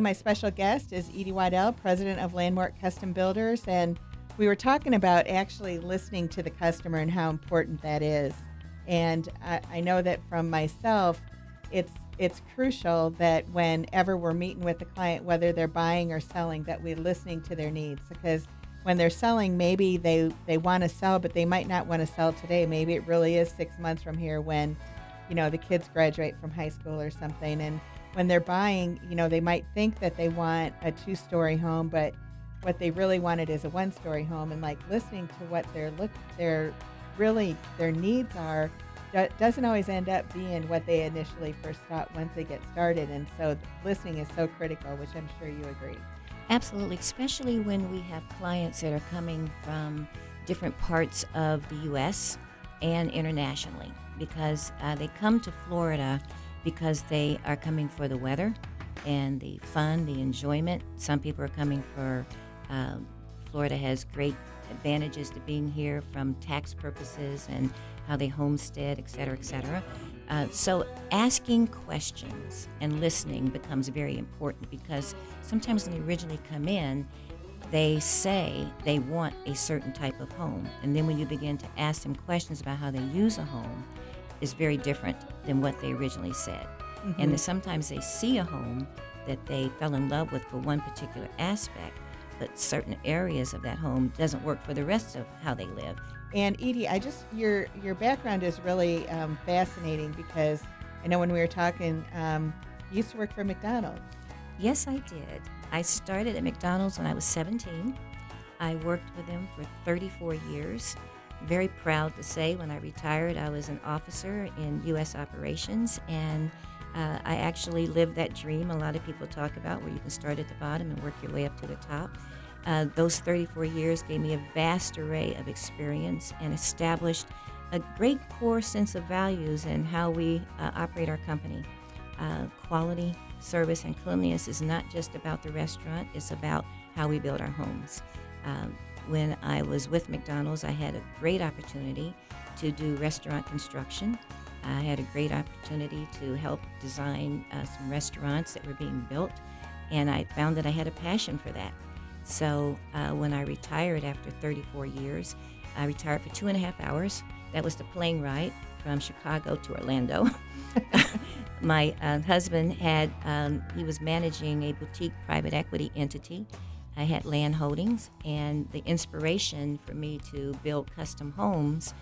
Today, my special guest is Edie Waddell, president of Landmark Custom Builders, and we were talking about actually listening to the customer and how important that is. And I know that from myself, it's crucial that whenever we're meeting with the client, whether they're buying or selling, that we're listening to their needs. Because when they're selling, maybe they want to sell, but they might not want to sell today. Maybe it really is 6 months from here when, the kids graduate from high school or something. And when they're buying, they might think that they want a 2-story home, but what they really wanted is a 1-story home. And like listening to what their needs are doesn't always end up being what they initially first thought once they get started. And so listening is so critical, which I'm sure you agree. Absolutely, especially when we have clients that are coming from different parts of the U.S. and internationally, because they come to Florida because they are coming for the weather and the fun, the enjoyment. Some people are coming for, Florida has great advantages to being here from tax purposes and how they homestead, et cetera, et cetera. So asking questions and listening becomes very important, because sometimes when they originally come in, they say they want a certain type of home. And then when you begin to ask them questions about how they use a home, is very different than what they originally said. Mm-hmm. And then sometimes they see a home that they fell in love with for one particular aspect, but certain areas of that home doesn't work for the rest of how they live. And Edie, your background is really fascinating, because I know when we were talking, you used to work for McDonald's. Yes, I did. I started at McDonald's when I was 17. I worked with them for 34 years. Very proud to say when I retired, I was an officer in U.S. operations, and I actually lived that dream a lot of people talk about, where you can start at the bottom and work your way up to the top. Those 34 years gave me a vast array of experience and established a great core sense of values in how we operate our company. Quality, service, and cleanliness is not just about the restaurant, it's about how we build our homes. When I was with McDonald's, I had a great opportunity to do restaurant construction. I had a great opportunity to help design some restaurants that were being built, and I found that I had a passion for that. So when I retired after 34 years, I retired for 2.5 hours. That was the plane ride from Chicago to Orlando. My husband he was managing a boutique private equity entity. I had land holdings, and the inspiration for me to build custom homes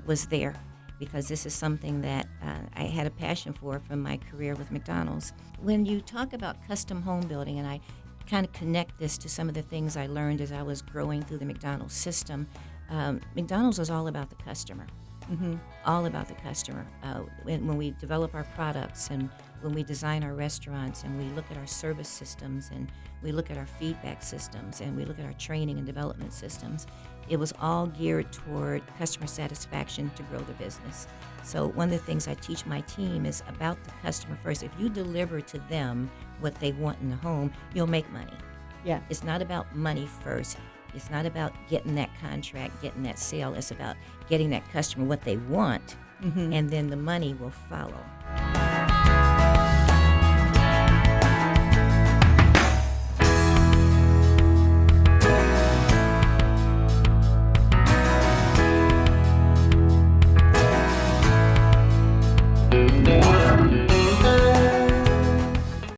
was there, because this is something that I had a passion for from my career with McDonald's. When you talk about custom home building, and I kind of connect this to some of the things I learned as I was growing through the McDonald's system, McDonald's was all about the customer. Mm-hmm. All about the customer. When we develop our products, and when we design our restaurants, and we look at our service systems, and we look at our feedback systems, and we look at our training and development systems, it was all geared toward customer satisfaction to grow the business. So one of the things I teach my team is about the customer first. If you deliver to them what they want in the home, you'll make money. Yeah. It's not about money first. It's not about getting that contract, getting that sale. It's about getting that customer what they want, mm-hmm. and then the money will follow.